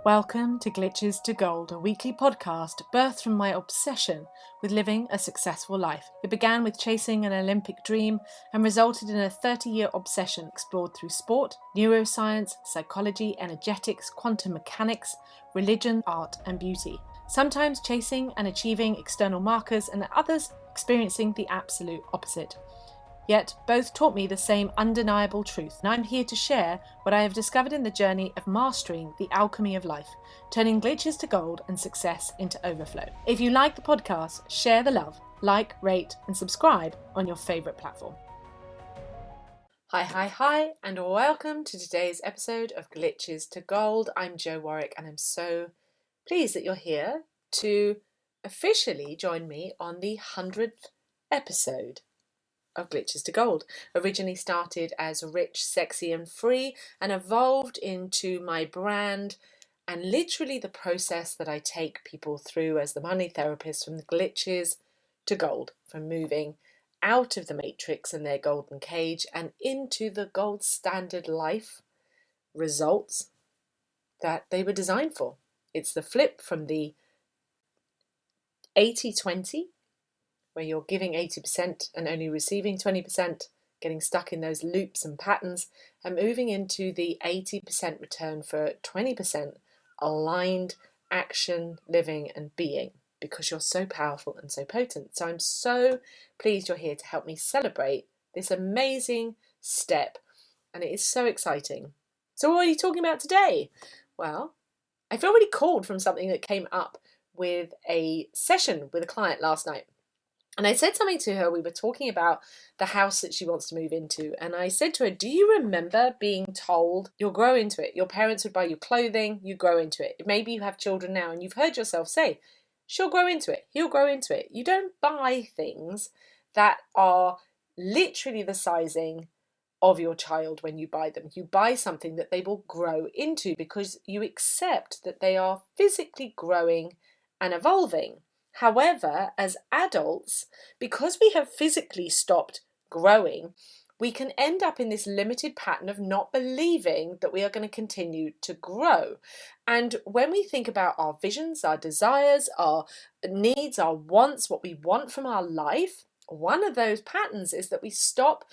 Welcome to Glitches to Gold, a weekly podcast birthed from my obsession with living a successful life. It began with chasing an Olympic dream and resulted in a 30-year obsession explored through sport, neuroscience, psychology, energetics, quantum mechanics, religion, art, and beauty. Sometimes chasing and achieving external markers, and at others experiencing the absolute opposite. Yet both taught me the same undeniable truth, and I'm here to share what I have discovered in the journey of mastering the alchemy of life, turning glitches to gold and success into overflow. If you like the podcast, share the love, like, rate, and subscribe on your favourite platform. Hi, and welcome to today's episode of Glitches to Gold. I'm Jo Warwick, and I'm so pleased that you're here to officially join me on the 100th episode of Glitches to Gold. Originally started as Rich, Sexy and Free and evolved into my brand and literally the process that I take people through as the money therapist, from the glitches to gold, from moving out of the matrix and their golden cage and into the gold standard life results that they were designed for. It's the flip from the 80-20, where you're giving 80% and only receiving 20%, getting stuck in those loops and patterns, and moving into the 80% return for 20% aligned action, living and being, because you're so powerful and so potent. So I'm so pleased you're here to help me celebrate this amazing step, and it is so exciting. So what are you talking about today? Well, I feel really called from something that came up with a session with a client last night. And I said something to her. We were talking about the house that she wants to move into. And I said to her, do you remember being told you'll grow into it? Your parents would buy you clothing, you grow into it. Maybe you have children now and you've heard yourself say, she'll grow into it, he'll grow into it. You don't buy things that are literally the sizing of your child when you buy them. You buy something that they will grow into because you accept that they are physically growing and evolving. However, as adults, because we have physically stopped growing, we can end up in this limited pattern of not believing that we are going to continue to grow. And when we think about our visions, our desires, our needs, our wants, what we want from our life, one of those patterns is that we stop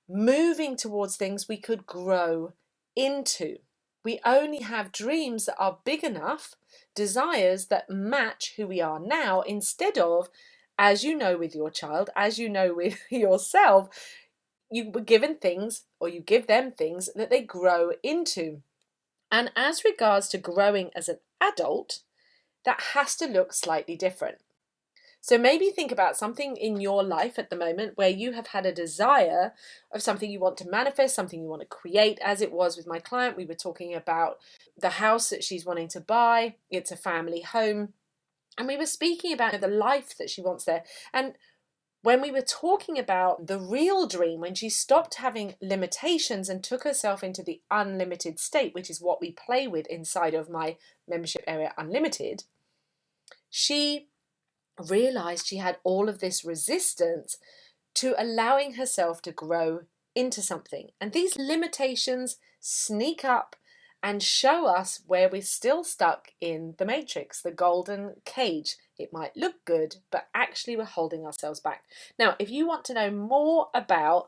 moving towards things we could grow into. We only have dreams that are big enough, desires that match who we are now, instead of, as you know with your child, as you know with yourself, you were given things, or you give them things that they grow into. And as regards to growing as an adult, that has to look slightly different. So maybe think about something in your life at the moment where you have had a desire of something you want to manifest, something you want to create. As it was with my client, we were talking about the house that she's wanting to buy. It's a family home. And we were speaking about the life that she wants there. And when we were talking about the real dream, when she stopped having limitations and took herself into the unlimited state, which is what we play with inside of my membership area, Unlimited, she realized she had all of this resistance to allowing herself to grow into something. And these limitations sneak up and show us where we're still stuck in the matrix, the golden cage. It might look good, but actually we're holding ourselves back. Now, if you want to know more about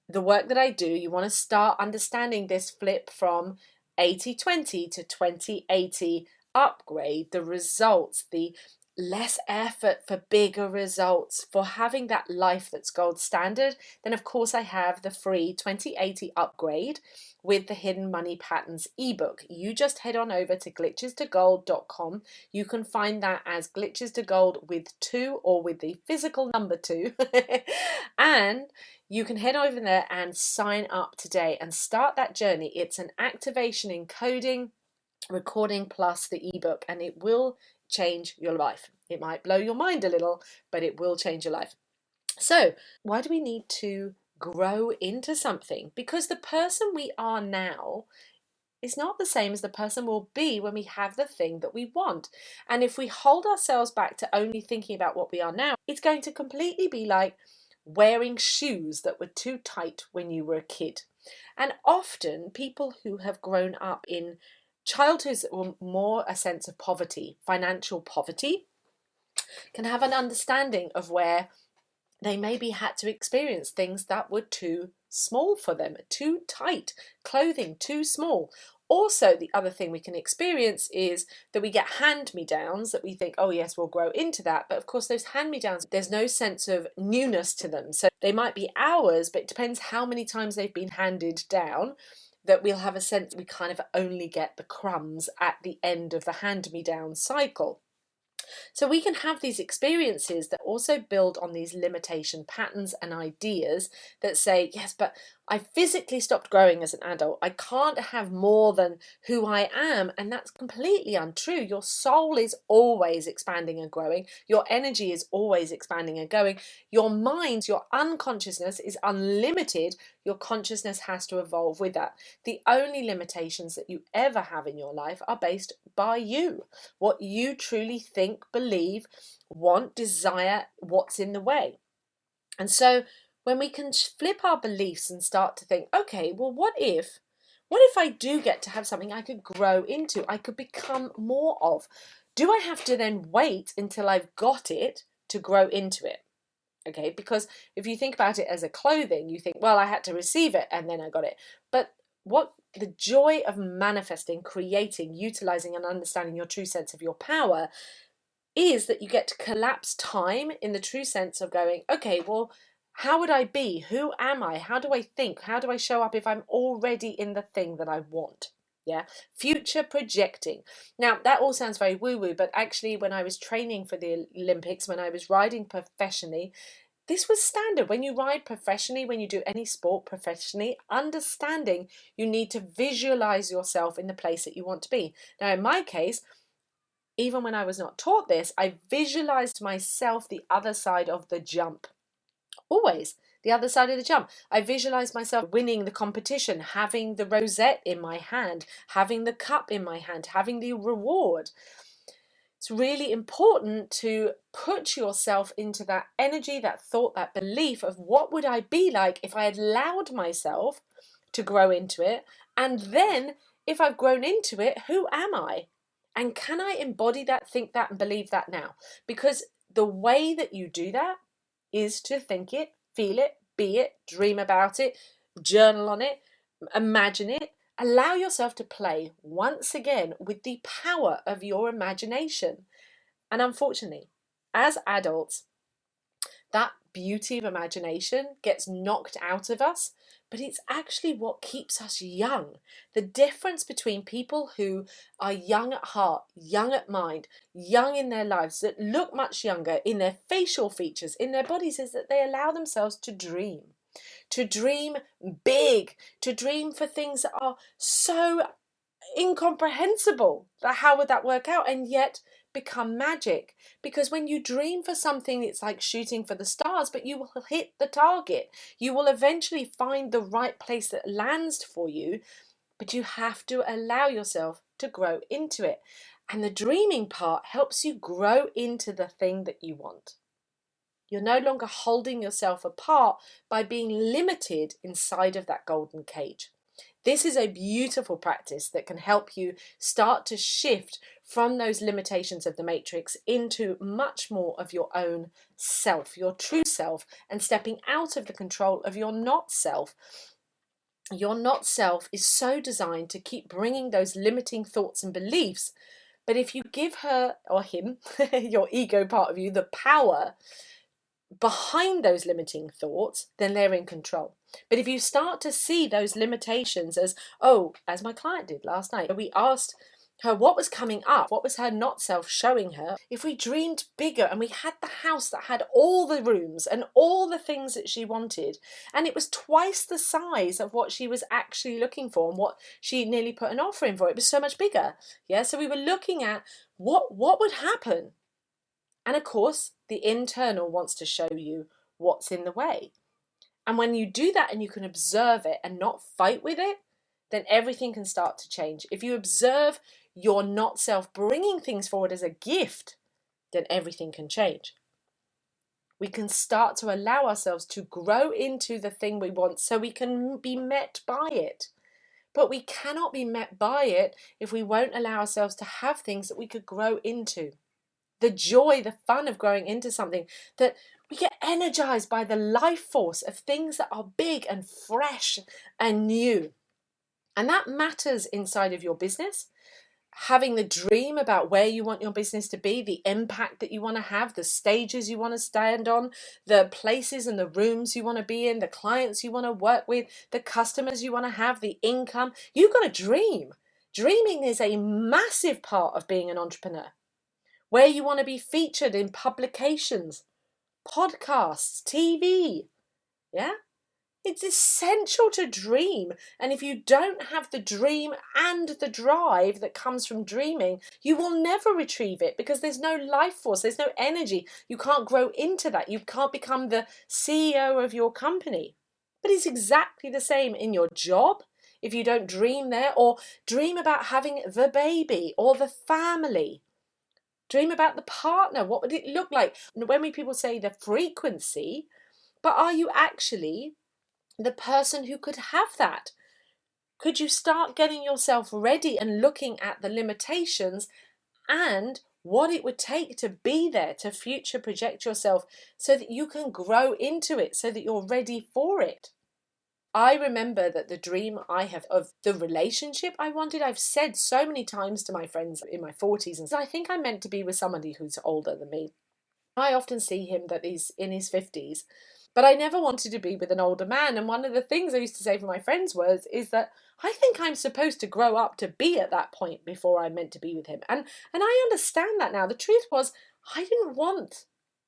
the work that I do, you want to start understanding this flip from 80-20 to 20-80 upgrade, the results, the less effort for bigger results, for having that life that's gold standard, then of course I have the free 20-80 upgrade with the Hidden Money Patterns ebook. You just head on over to glitchestogold.com. You can find that as Glitches to Gold with 2 or with the physical number 2. And you can head over there and sign up today and start that journey. It's an activation encoding recording plus the ebook, and it will change your life. It might blow your mind a little, but it will change your life. So, why do we need to grow into something? Because the person we are now is not the same as the person we'll be when we have the thing that we want. And if we hold ourselves back to only thinking about what we are now, it's going to completely be like wearing shoes that were too tight when you were a kid. And often people who have grown up in Childhood or more a sense of poverty, financial poverty, can have an understanding of where they maybe had to experience things that were too small for them, too tight, clothing too small. Also, the other thing we can experience is that we get hand-me-downs that we think, oh yes, we'll grow into that. But of course, those hand-me-downs, there's no sense of newness to them. So they might be ours, but it depends how many times they've been handed down, that we'll have a sense we kind of only get the crumbs at the end of the hand-me-down cycle. So we can have these experiences that also build on these limitation patterns and ideas that say, yes, but I physically stopped growing as an adult. I can't have more than who I am. And that's completely untrue. Your soul is always expanding and growing. Your energy is always expanding and going. Your mind, your unconsciousness is unlimited. Your consciousness has to evolve with that. The only limitations that you ever have in your life are based by you. What you truly think, believe, want, desire, what's in the way. And so when we can flip our beliefs and start to think, okay, well, what if I do get to have something I could grow into, I could become more of? Do I have to then wait until I've got it to grow into it? Okay, because if you think about it as a clothing, you think, well, I had to receive it and then I got it. But what the joy of manifesting, creating, utilizing and understanding your true sense of your power is that you get to collapse time in the true sense of going, okay, well, how would I be? Who am I? How do I think? How do I show up if I'm already in the thing that I want? Yeah, future projecting. Now, that all sounds very woo-woo, but actually when I was training for the Olympics, when I was riding professionally, this was standard. When you ride professionally, when you do any sport professionally, understanding you need to visualize yourself in the place that you want to be. Now, in my case, even when I was not taught this, I visualized myself the other side of the jump. Always the other side of the jump. I visualized myself winning the competition, having the rosette in my hand, having the cup in my hand, having the reward. It's really important to put yourself into that energy, that thought, that belief of what would I be like if I had allowed myself to grow into it. And then if I've grown into it, who am I? And can I embody that, think that, and believe that now? Because the way that you do that is to think it, feel it, be it, dream about it, journal on it, imagine it. Allow yourself to play once again with the power of your imagination. And unfortunately, as adults, that beauty of imagination gets knocked out of us, but it's actually what keeps us young. The difference between people who are young at heart, young at mind, young in their lives, that look much younger in their facial features, in their bodies, is that they allow themselves to dream big, to dream for things that are so incomprehensible. That how would that work out? And yet become magic. Because when you dream for something, it's like shooting for the stars, but you will hit the target. You will eventually find the right place that lands for you, but you have to allow yourself to grow into it. And the dreaming part helps you grow into the thing that you want. You're no longer holding yourself apart by being limited inside of that golden cage. This is a beautiful practice that can help you start to shift from those limitations of the matrix into much more of your own self, your true self, and stepping out of the control of your not self. Your not self is so designed to keep bringing those limiting thoughts and beliefs. But if you give her or him, your ego part of you, the power behind those limiting thoughts, then they're in control. But if you start to see those limitations as, oh, as my client did last night, we asked her what was coming up, what was her not self showing her. If we dreamed bigger and we had the house that had all the rooms and all the things that she wanted, and it was twice the size of what she was actually looking for and what she nearly put an offer in for, it was so much bigger. Yeah, so we were looking at what would happen. And of course, the internal wants to show you what's in the way. And when you do that and you can observe it and not fight with it, then everything can start to change. If you observe your not self bringing things forward as a gift, then everything can change. We can start to allow ourselves to grow into the thing we want so we can be met by it. But we cannot be met by it if we won't allow ourselves to have things that we could grow into. The joy, the fun of growing into something, that we get energized by the life force of things that are big and fresh and new. And that matters inside of your business. Having the dream about where you want your business to be, the impact that you want to have, the stages you want to stand on, the places and the rooms you want to be in, the clients you want to work with, the customers you want to have, the income. You've got to dream. Dreaming is a massive part of being an entrepreneur. Where you want to be featured in publications, podcasts, TV. Yeah? It's essential to dream. And if you don't have the dream and the drive that comes from dreaming, you will never retrieve it, because there's no life force, there's no energy. You can't grow into that. You can't become the CEO of your company. But it's exactly the same in your job. If you don't dream there, or dream about having the baby or the family. Dream about the partner. What would it look like? When people say the frequency, but are you actually the person who could have that? Could you start getting yourself ready and looking at the limitations and what it would take to be there, to future project yourself so that you can grow into it, so that you're ready for it? I remember that the dream I have of the relationship I wanted, I've said so many times to my friends in my 40s, and I think I'm meant to be with somebody who's older than me. I often see him that he's in his 50s, but I never wanted to be with an older man. And one of the things I used to say for my friends is that I think I'm supposed to grow up to be at that point before I'm meant to be with him. And I understand that now. The truth was, I didn't want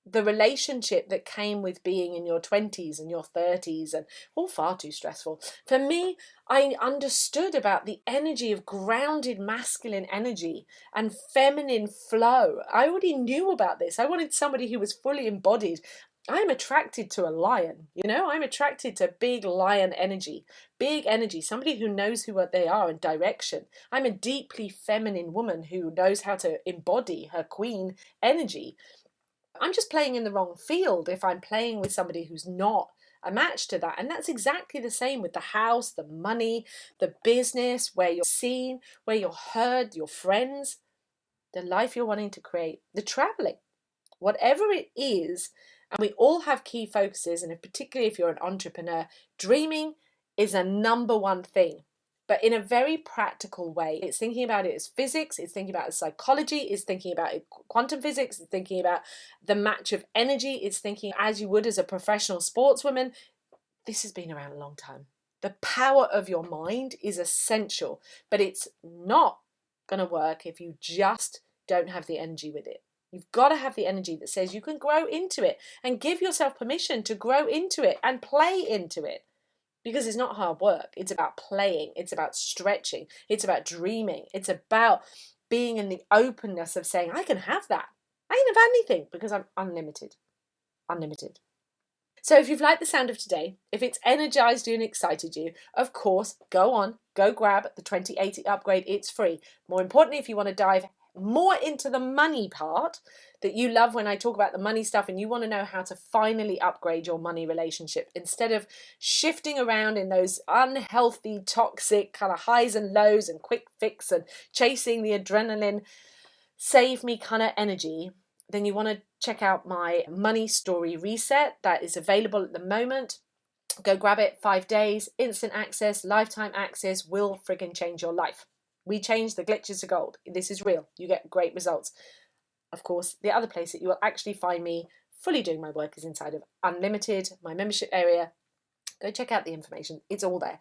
the relationship that came with being in your 20s and your 30s, and all far too stressful. For me, I understood about the energy of grounded masculine energy and feminine flow. I already knew about this. I wanted somebody who was fully embodied. I'm attracted to a lion, I'm attracted to big lion energy, somebody who knows what they are and direction. I'm a deeply feminine woman who knows how to embody her queen energy. I'm just playing in the wrong field if I'm playing with somebody who's not a match to that. And that's exactly the same with the house, the money, the business, where you're seen, where you're heard, your friends, the life you're wanting to create, the traveling, whatever it is. And we all have key focuses, and particularly if you're an entrepreneur, dreaming is a number one thing, but in a very practical way. It's thinking about it as physics, it's thinking about it as psychology, it's thinking about it quantum physics, it's thinking about the match of energy, it's thinking as you would as a professional sportswoman. This has been around a long time. The power of your mind is essential, but it's not going to work if you just don't have the energy with it. You've got to have the energy that says you can grow into it, and give yourself permission to grow into it and play into it. Because it's not hard work. It's about playing. It's about stretching. It's about dreaming. It's about being in the openness of saying, I can have that. I can have anything because I'm unlimited. Unlimited. So if you've liked the sound of today, if it's energized you and excited you, of course, go grab the 2080 upgrade. It's free. More importantly, if you want to dive more into the money part that you love when I talk about the money stuff, and you want to know how to finally upgrade your money relationship instead of shifting around in those unhealthy, toxic kind of highs and lows and quick fix and chasing the adrenaline, save me kind of energy, then you want to check out my money story reset that is available at the moment. Go grab it. 5 days, instant access, lifetime access, will friggin' change your life. We change the glitches to gold. This is real. You get great results. Of course, the other place that you will actually find me fully doing my work is inside of Unlimited, my membership area. Go check out the information. It's all there.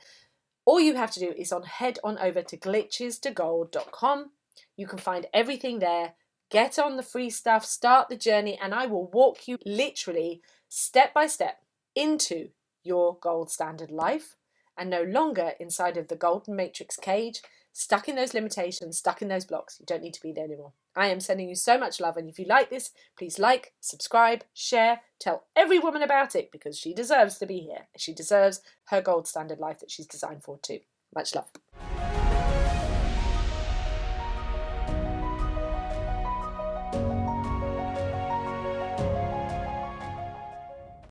All you have to do is head on over to glitchestogold.com. You can find everything there. Get on the free stuff, start the journey, and I will walk you literally step by step into your gold standard life, and no longer inside of the golden matrix cage, stuck in those limitations, stuck in those blocks. You don't need to be there anymore. I am sending you so much love, and if you like this, please like, subscribe, share, tell every woman about it, because she deserves to be here. She deserves her gold standard life that she's designed for too. Much love.